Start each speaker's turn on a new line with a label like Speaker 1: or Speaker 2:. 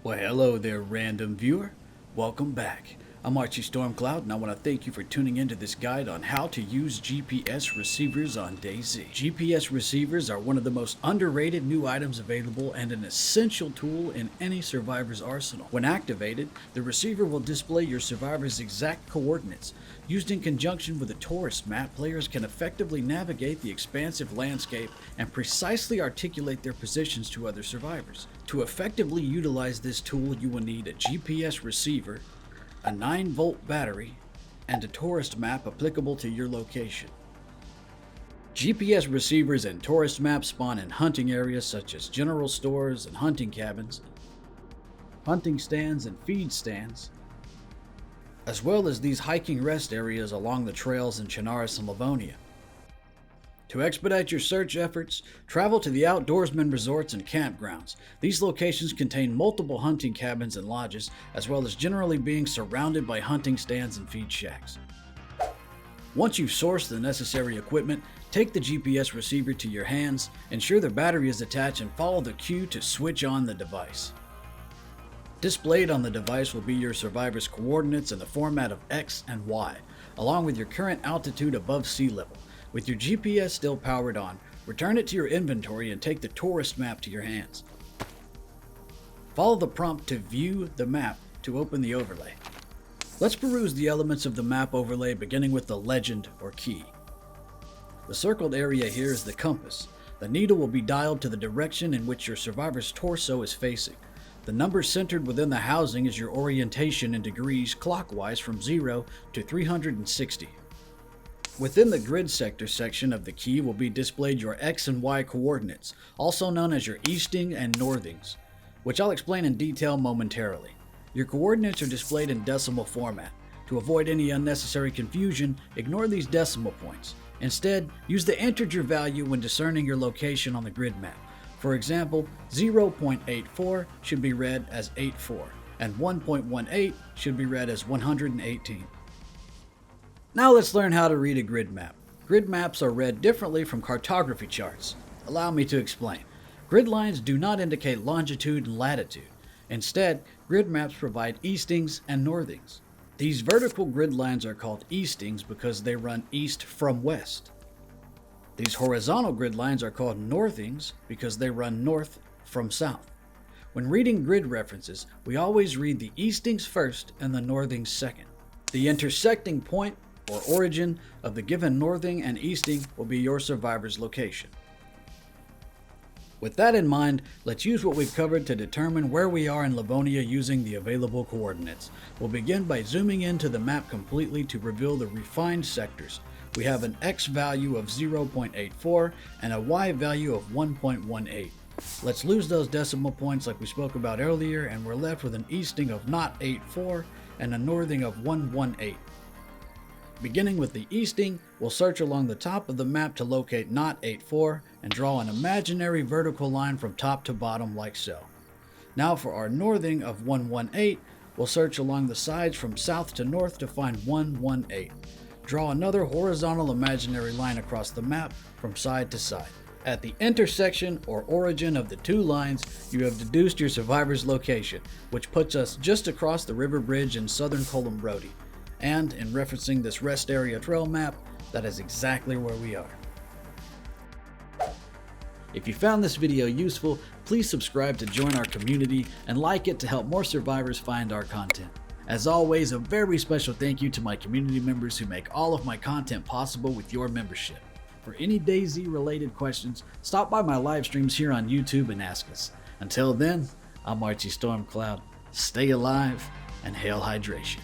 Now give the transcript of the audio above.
Speaker 1: Well, hello there, random viewer. Welcome back. I'm Archie Stormcloud, and I want to thank you for tuning into this guide on how to use GPS receivers on DayZ. GPS receivers are one of the most underrated new items available and an essential tool in any survivor's arsenal. When activated, the receiver will display your survivor's exact coordinates. Used in conjunction with a tourist map, players can effectively navigate the expansive landscape and precisely articulate their positions to other survivors. To effectively utilize this tool, you will need a GPS receiver, a 9-volt battery, and a tourist map applicable to your location. GPS receivers and tourist maps spawn in hunting areas such as general stores and hunting cabins, hunting stands and feed stands, as well as these hiking rest areas along the trails in Chernarus Livonia. To expedite your search efforts, travel to the outdoorsman resorts and campgrounds. These locations contain multiple hunting cabins and lodges, as well as generally being surrounded by hunting stands and feed shacks. Once you've sourced the necessary equipment, take the GPS receiver to your hands, ensure the battery is attached, and follow the cue to switch on the device. Displayed on the device will be your survivor's coordinates in the format of X and Y, along with your current altitude above sea level. With your GPS still powered on, return it to your inventory and take the tourist map to your hands. Follow the prompt to view the map to open the overlay. Let's peruse the elements of the map overlay, beginning with the legend or key. The circled area here is the compass. The needle will be dialed to the direction in which your survivor's torso is facing. The number centered within the housing is your orientation in degrees clockwise from 0 to 360. Within the grid sector section of the key will be displayed your X and Y coordinates, also known as your easting and northings, which I'll explain in detail momentarily. Your coordinates are displayed in decimal format. To avoid any unnecessary confusion, ignore these decimal points. Instead, use the integer value when discerning your location on the grid map. For example, 0.84 should be read as 84, and 1.18 should be read as 118. Now let's learn how to read a grid map. Grid maps are read differently from cartography charts. Allow me to explain. Grid lines do not indicate longitude and latitude. Instead, grid maps provide eastings and northings. These vertical grid lines are called eastings because they run east from west. These horizontal grid lines are called northings because they run north from south. When reading grid references, we always read the eastings first and the northings second. The intersecting point or origin of the given northing and easting will be your survivor's location. With that in mind, let's use what we've covered to determine where we are in Livonia using the available coordinates. We'll begin by zooming into the map completely to reveal the refined sectors. We have an X value of 0.84 and a Y value of 1.18. Let's lose those decimal points like we spoke about earlier, and we're left with an easting of 0.84 and a northing of 118. Beginning with the easting, we'll search along the top of the map to locate 0.84 and draw an imaginary vertical line from top to bottom like so. Now for our northing of 118, we'll search along the sides from south to north to find 118. Draw another horizontal imaginary line across the map from side to side. At the intersection or origin of the two lines, you have deduced your survivor's location, which puts us just across the river bridge in southern Columbrote. And in referencing this rest area trail map, that is exactly where we are. If you found this video useful, please subscribe to join our community and like it to help more survivors find our content. As always, a very special thank you to my community members who make all of my content possible with your membership. For any DayZ related questions, stop by my live streams here on YouTube and ask us. Until then, I'm Archie Stormcloud. Stay alive and hail hydration.